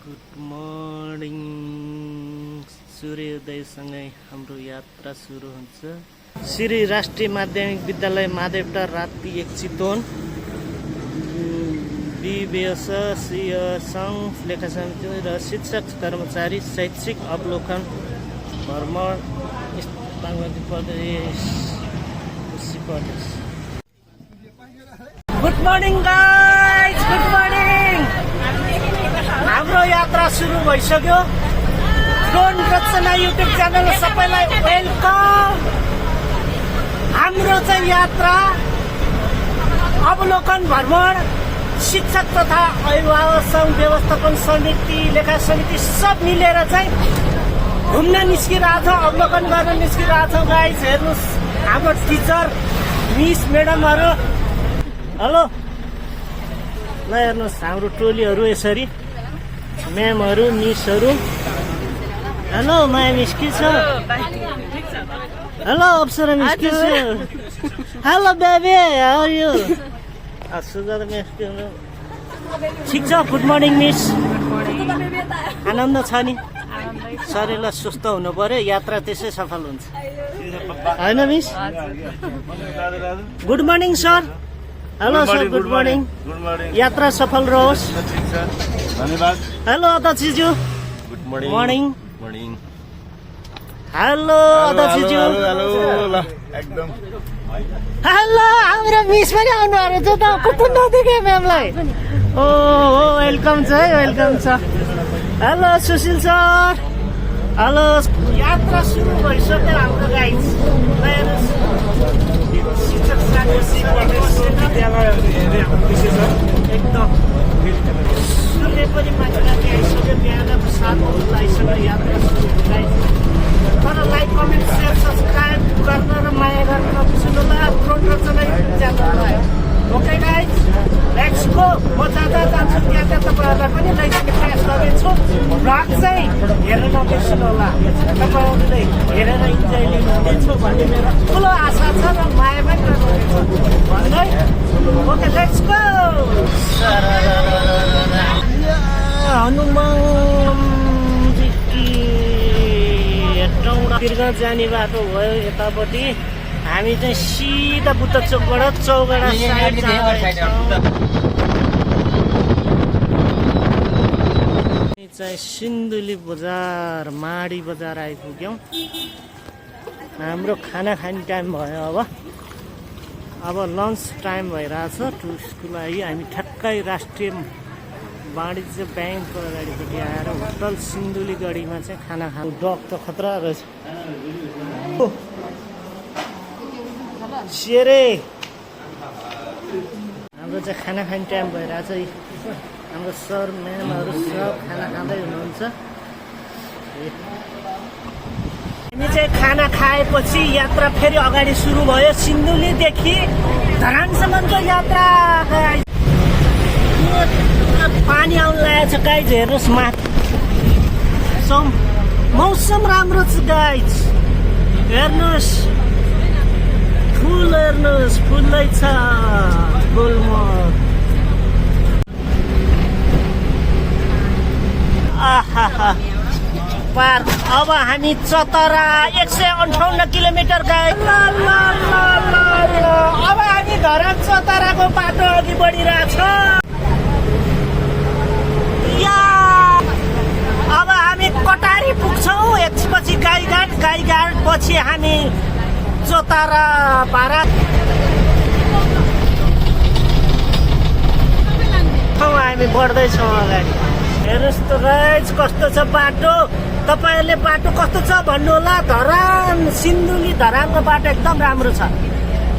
Good morning. सूर्योदयसँगै हाम्रो यात्रा सुरु हुन्छ। श्री राष्ट्रिय माध्यमिक विद्यालय माधेवटा राप्ती 1 चितवन विवेश सङ्घ लेखा समिति र शिक्षक कर्मचारी शैक्षिक अवलोकन भ्रमण बागमती प्रदेश। Good morning guys, good morning. हाम्रो यात्रा सुरु भइसक्यो। ड्रोन रचना युट्युब च्यानल सबैलाई वेलकम। हाम्रो चाहिँ यात्रा अवलोकन भ्रमण शिक्षक तथा अभिभावक सङ्घ व्यवस्थापन समिति लेखा समिति सब मिलेर चाहिँ घुम्न निस्किरहेको छ, अवलोकन गर्न निस्किरहेको छ। गाइज हेर्नुहोस् हाम्रो टिचर मिस म्याडमहरू। हेलो, ल हेर्नुहोस् हाम्रो टोलीहरू यसरी, म्यामहरू मिसहरू। हेलो माया मिस के छ? हेलो अप्सरा मिस के छ? Hello baby how are you? Sujata miss ठिक छ? Good morning miss. आनन्द छ नि? शरीरलाई स्वस्थ हुनु पर्यो, यात्रा त्यसै सफल हुन्छ होइन miss? Good morning sir. Hello sir, good morning. यात्रा सफल रहोस्। धन्यवाद। हेलो अध्यक्षज्यू, good morning. Morning. Morning. Hello अध्यक्षज्यू। हेलो एकदम। हेलो हाम्रो मिस पनि आउनु रहेछ त, कस्तो नदेखे म्यामलाई। ओ वेलकम छ है, वेलकम छ। Hello Sushil sir. हेलो। यात्रा सुरु भइसक्यो हाम्रो गाइज। शिक्षक एकदम सूर्य पनि माथिमाथि आइसक्यो। बिहानको 7 बजी आइसक्यो। यात्रा सुरु गाइज। तर लाइक कमेन्ट सेयर सब्सक्राइब गर्न र माया गर्न नबिर्सनु ल। ड्रोन रचना युट्युब च्यानललाई। Okay guys, let's go. म जाँदा जान्छु त्यहाँ तपाईँहरूलाई पनि लैजाने प्रयास गर्नेछु। भ्लग चाहिँ हेरेर नबिर्सनु होला। तपाईँहरूले हेरेर इन्जोय लिनुहुनेछु भन्ने मेरो ठुलो आशा छ र माया पनि गर्नुहुनेछ भन्दै। Okay let's go. हनुमान बिर्ग जाने बाटो भयो यतापट्टि। हामी चाहिँ सिधा बुद्ध चोकबाट चौगडा साइड चाहिँ सिन्धुली बजार माडी बजार आइपुग्यौँ। हाम्रो खाना खाने टाइम भयो। अब लन्च टाइम भइरहेछ टुरिस्टको लागि। हामी ठ्याक्कै राष्ट्रिय वाणिज्य ब्याङ्कको अगाडिपट्टि आएर होटल सिन्धुली गढीमा चाहिँ खाना खानु। डग त खतरा रहेछ। सेरे हाम्रो चाहिँ खाना खाने टाइम भइरहेछ। हाम्रो सर म्यामहरू सब खाना खाँदै हुनुहुन्छ। हामी चाहिँ खाना खाएपछि यात्रा फेरि अगाडि सुरु भयो। सिन्धुलीदेखि धरानसम्मको यात्रा। पानी आउनु लागेको छ गाइज, हेर्नुहोस् माथि। मौसम राम्रो छ गाइज, हेर्नुहोस्। फुल हेर्नुहोस्, फुल्दै छ गुलमोहर। आहा पार्क। अब हामी चतरा 158 किलोमिटर गए। अब हामी धरान चतराको बाटो अघि बढिरहेछ। अब हामी कटारी पुग्छौँ। यसपछि गाईघाट पछि हामी चोतारा पारा। हामी बढ्दैछौँ अगाडि। हेर्नुहोस् त गाइज कस्तो छ बाटो। तपाईँहरूले बाटो कस्तो छ भन्नु होला। धरान सिन्धुली धरानको बाटो एकदम राम्रो छ।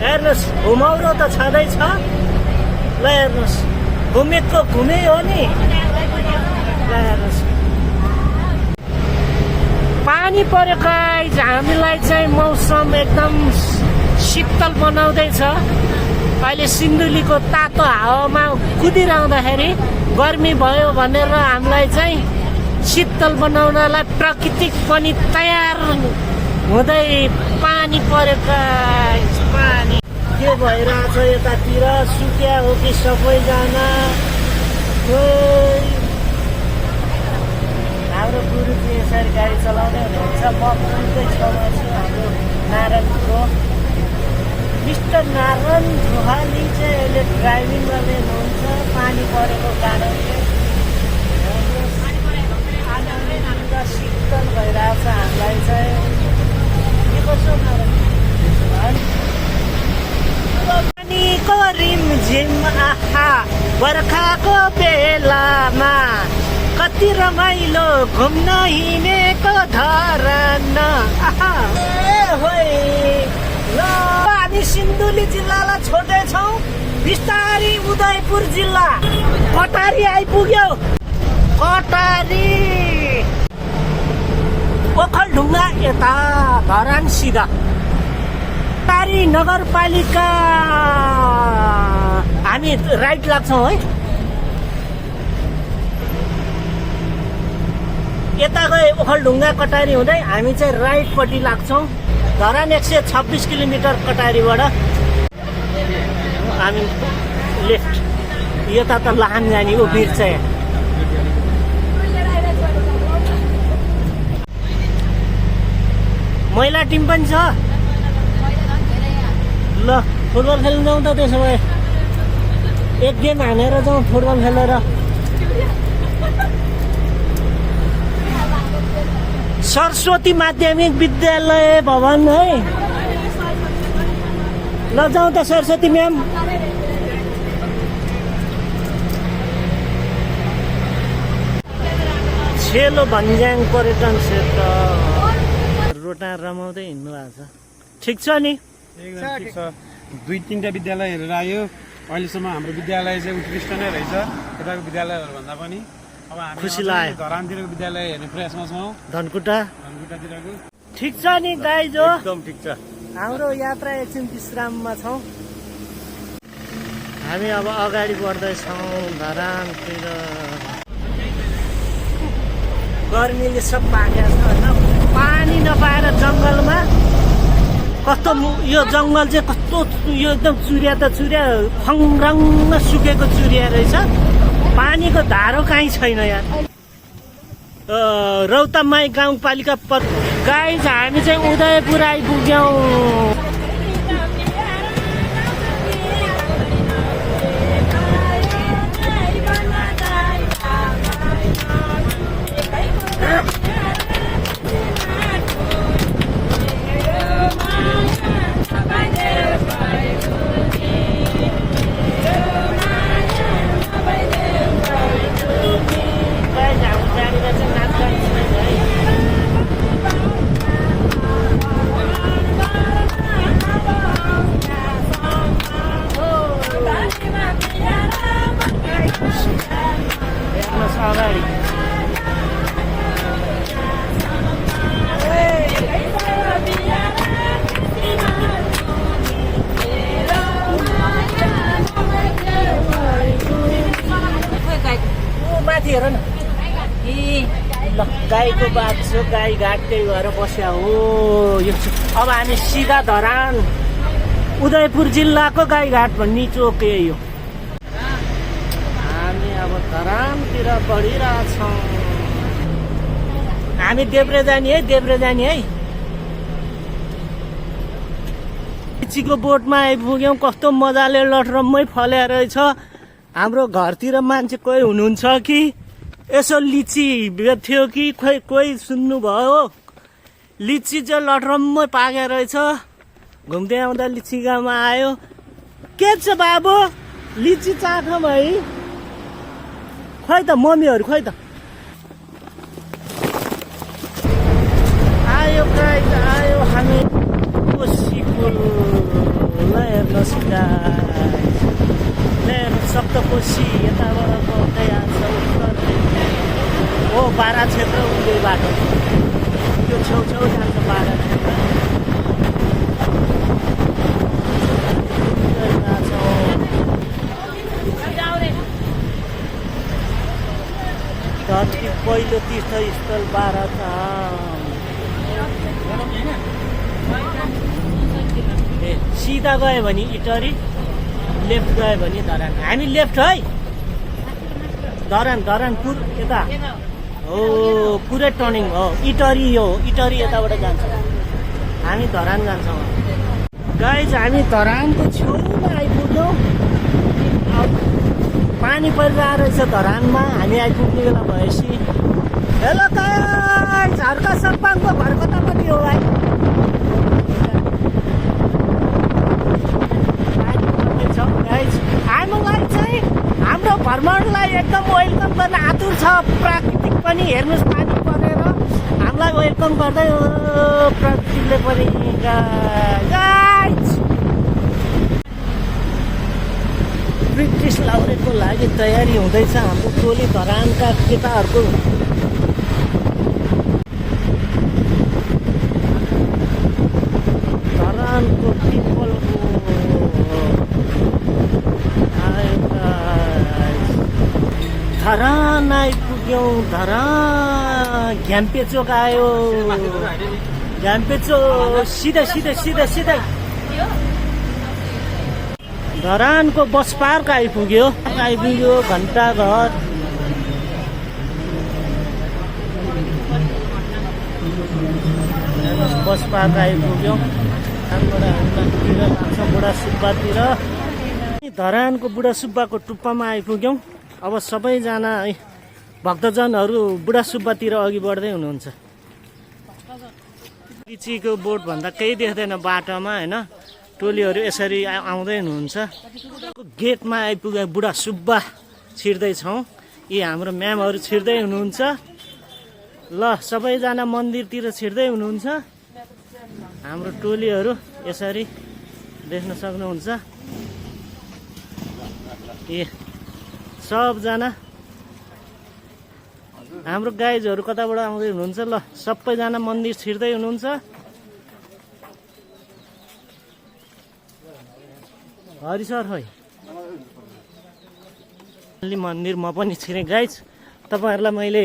हेर्नुहोस् घुमाउरो त छँदैछ। ल हेर्नुहोस्, घुमेको घुमे हो नि। ल हेर्नुहोस् पानी पऱ्यो गाइज। हामीलाई चाहिँ मौसम एकदम शीतल बनाउँदैछ। अहिले सिन्धुलीको तातो हावामा कुदिरहँदाखेरि गर्मी भयो भनेर हामीलाई चाहिँ शीतल बनाउनलाई प्राकृतिक पनि तयार हुँदै पानी पऱ्यो गाइज। पानी के भइरहेछ यतातिर? सुक्या हो कि सबैजना? पछाडि गाडी चलाउँदै हुनुहुन्छ। म पुलकै छेउमा छु, हाम्रो नारायणको मिस्टर नारायण ढुहाली चाहिँ अहिले ड्राइभिङ गर्ने हुनुहुन्छ पानी परेको कारणले। आनन्द शीतल भइरहेको छ हामीलाई चाहिँ। के कसो पानीको रिमझिम आहा बर्खाको बेलामा कति रमाइलो घुम्न हिँडेको धरान आहा होइ। ल हामी सिन्धुली जिल्लालाई छोडेछौँ, बिस्तारी उदयपुर जिल्ला कटारी आइपुग्यो। कटारी ओखलढुङ्गा यता धरान सिधा। कटारी नगरपालिका हामी राइट लाग्छौँ है। यता गए ओखलढुङ्गा कटारी हुँदै हामी चाहिँ राइटपट्टि लाग्छौँ। धरान 126 किलोमिटर कटारीबाट हामी लेफ्ट। यता त लाहान जाने उभिर चाहिँ। महिला टिम पनि छ। ल फुटबल खेल्न जाउँ त त्यसो भए। एक गेम हानेर जाउँ फुटबल खेलेर। सरस्वती माध्यमिक विद्यालय भवन है। ल जाउँ त सरस्वती म्याम। छेलो भन्ज्याङ पर्यटन क्षेत्र रोटा रमाउँदै हिँड्नु भएको छ। ठिक छ नि? एकदम ठिक छ। 2-3टा विद्यालय हेरेर आयो। अहिलेसम्म हाम्रो विद्यालय चाहिँ उत्कृष्ट नै रहेछ यताको विद्यालयहरूभन्दा पनि। अब हामी खुसी लाग्यो। धरानतिरको विद्यालय हेर्ने प्रयासमा छौँ। धनकुटातिरको ठिक छ नि गाइज हो? एकदम ठिक छ। हाम्रो यात्रा एकछिन विश्राममा छौँ। हामी अब अगाडि बढ्दैछौँ धरानतिर। गर्मीले सब पाकेको छ होइन। पानी नपाएर जङ्गलमा कस्तो यो जङ्गल चाहिँ कस्तो यो एकदम चुरिया त चुरिया खङ्रङ्ग सुकेको चुरिया रहेछ। पानीको धारो कहीँ छैन यार। रौतमाई गाउँपालिका गाइज हामी चाहिँ उदयपुर आइपुग्यौँ। अगाडि माथि हेर न। ल गाईको बात छ। गाई घाटकै भएर बस्या हो यो। अब हामी सिधा धरान उदयपुर जिल्लाको गाईघाट भन्ने चोक यही हो। हामी अब धरानतिर बढिरहेछौँ। हामी देब्रे जाने है। लिचीको बोटमा आइपुग्यौँ। कस्तो मजाले लटरम्मै फल्या रहेछ। हाम्रो घरतिर मान्छे कोही हुनुहुन्छ कि यसो लिची बेच्थ्यो कि खोइ कोही सुन्नुभयो? लिची चाहिँ लटरम्मै पाके रहेछ। घुम्दै आउँदा लिची गाउँमा आयो। के छ बाबु लिची चाखौँ है? खोइ त मम्मीहरू खोइ त। आयो गाइस आयो हामी कोशी पुललाई हेर्नुहोस् गाइस। सप्तकोशी यताबाट बग्दै आउँछ उत्तर। हो बारा क्षेत्र उहिले बाटो त्यो छेउछेउ जान्छ बारा क्षेत्र। धरती पहिलो तीर्थस्थल बाराधाम। ए सिधा गयो भने इटरी, लेफ्ट गयो भने धरान। हामी लेफ्ट है। धरानपुर यता हो पुरै टर्निङ हो इटरी यताबाट जान्छ हामी धरान जान्छौँ गाइज हामी धरानको छेउमा आइपुग्यौँ अब पानी परिरहेको रहेछ धरानमा हामी आइपुग्ने बेला भएपछि हेलो गाइज झर्का सप्पाङको घर कतापट्टि हो भाइ हामीलाई चाहिँ हाम्रो भ्रमणलाई एकदम वेलकम गर्न आतुर छ प्राकृतिक पनि हेर्नुहोस् पानी परेर हामीलाई वेलकम गर्दै हो प्रकृतिले पनि ब्रिटिस लाउरेको लागि तयारी हुँदैछ हाम्रो टोली धरानका केटाहरूको धरानको पिपलको धरान आइपुग्यौँ धरान घ्याम्पेचोक आयो घ्याम्पेचोक सिधै धरानको बस पार्क आइपुग्यो घन्टाघर बस पार्क आइपुग्यो लाग्छ बुढा सुब्बातिर धरानको बुढा सुब्बाको टुप्पामा आइपुग्यौँ अब सबैजना है भक्तजनहरू बुढा सुब्बातिर अघि बढ्दै हुनुहुन्छ पिचीको बोर्ड भन्दा केही देख्दैन बाटोमा होइन टोलीहरू यसरी आउँदै हुनुहुन्छ गेटमा आइपुगे बुढा सुब्बा छिर्दैछौँ यी हाम्रो म्यामहरू छिर्दै हुनुहुन्छ ल सबैजना मन्दिरतिर छिर्दै हुनुहुन्छ हाम्रो टोलीहरू यसरी देख्न सक्नुहुन्छ ए सबजना हाम्रो गाइजहरू कताबाट आउँदै हुनुहुन्छ ल सबैजना मन्दिर छिर्दै हुनुहुन्छ हरि सर है मन्दिर म पनि छिरेँ गाइज तपाईँहरूलाई मैले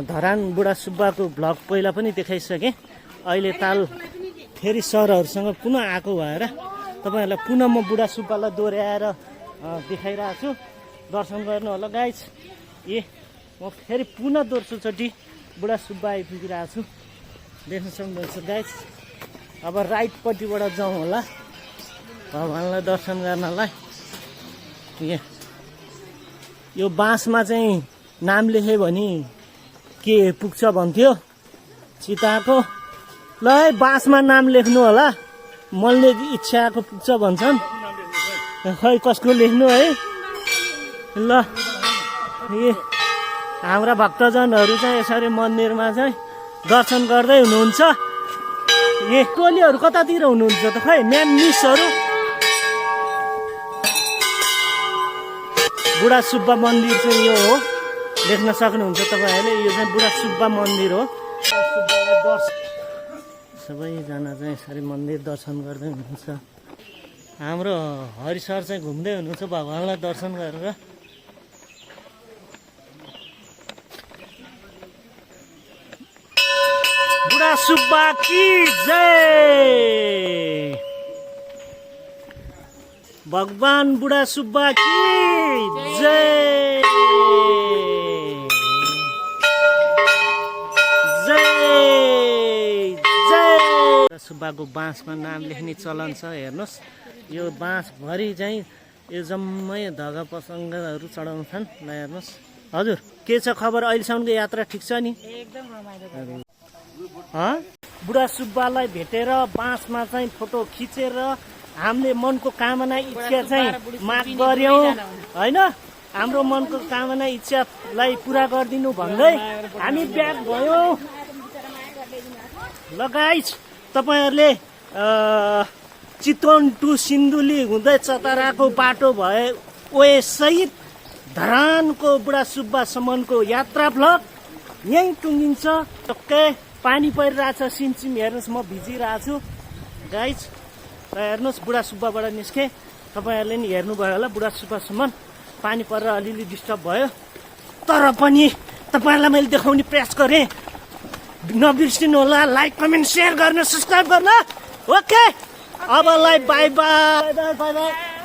धरान बुढा सुब्बाको भ्लग पहिला पनि देखाइसकेँ अहिले ताल फेरि सरहरूसँग पुनः आएको भएर तपाईँहरूलाई पुनः म बुढा सुब्बालाई दोहोऱ्याएर देखाइरहेको छु दर्शन गर्नु होला गाइज म फेरि पुनः दोस्रोचोटि बुढा सुब्बा आइपुगिरहेको छु देख्न सक्नुहुन्छ गाइज अब राइटपट्टिबाट जाउँ होला भगवान्लाई दर्शन गर्नलाई यो बाँसमा चाहिँ नाम लेख्यो भने के पुग्छ भन्थ्यो चिताको ल है बाँसमा नाम लेख्नु होला मनले इच्छाको पुग्छ भन्छन् खै कसको लेख्नु है ल हाम्रा भक्तजनहरू चाहिँ यसरी मन्दिरमा चाहिँ दर्शन गर्दै हुनुहुन्छ टोलीहरू कतातिर हुनुहुन्छ त खै म्याम मिसहरू बुढा सुब्बा मन्दिर चाहिँ यो हो देख्न सक्नुहुन्छ तपाईँहरूले यो चाहिँ बुढा सुब्बा मन्दिर हो सबैजना चाहिँ यसरी मन्दिर दर्शन गर्दै हुनुहुन्छ हाम्रो हरि सर चाहिँ घुम्दै हुनुहुन्छ भगवान्लाई दर्शन गरेर बुढा सुब्बा की जय भगवान बुढा सुब्बा की जय जय जय सुब्बाको बाँसमा नाम लेख्ने चलन छ हेर्नुहोस् यो बाँसभरि चाहिँ यो जम्मै धगा पसङ्गहरू चढाउँछन् ल हेर्नुहोस् हजुर के छ खबर अहिलेसम्मको यात्रा ठिक छ नि एकदम रमाइलो बुढा सुब्बालाई भेटेर बाँसमा चाहिँ फोटो खिचेर हामीले मनको कामना इच्छा चाहिँ माग गर्यौँ होइन हाम्रो मनको कामना इच्छालाई पुरा गरिदिनु भन्दै हामी ब्याक भयौँ ल गाइस तपाईँहरूले चितवन टु सिन्धुली हुँदै चतराको बाटो भए ओए सहित धरानको बुढा सुब्बासम्मको यात्रा भ्लग यहीँ टुङ्गिन्छ टक्कै पानी परिरहेछ सिमसिम हेर्नुहोस् म भिजिरहेको छु गाइस हेर्नुहोस् बुढा सुब्बाबाट निस्के तपाईँहरूले नि हेर्नुभयो होला बुढा सुब्बासम्म पानी परेर अलिअलि डिस्टर्ब भयो तर पनि तपाईँहरूलाई मैले देखाउने प्रयास गरेँ नबिर्सिनु होला लाइक कमेन्ट सेयर गर्न सब्सक्राइब गर्न ओके अबलाई बाई बाई बाई बाई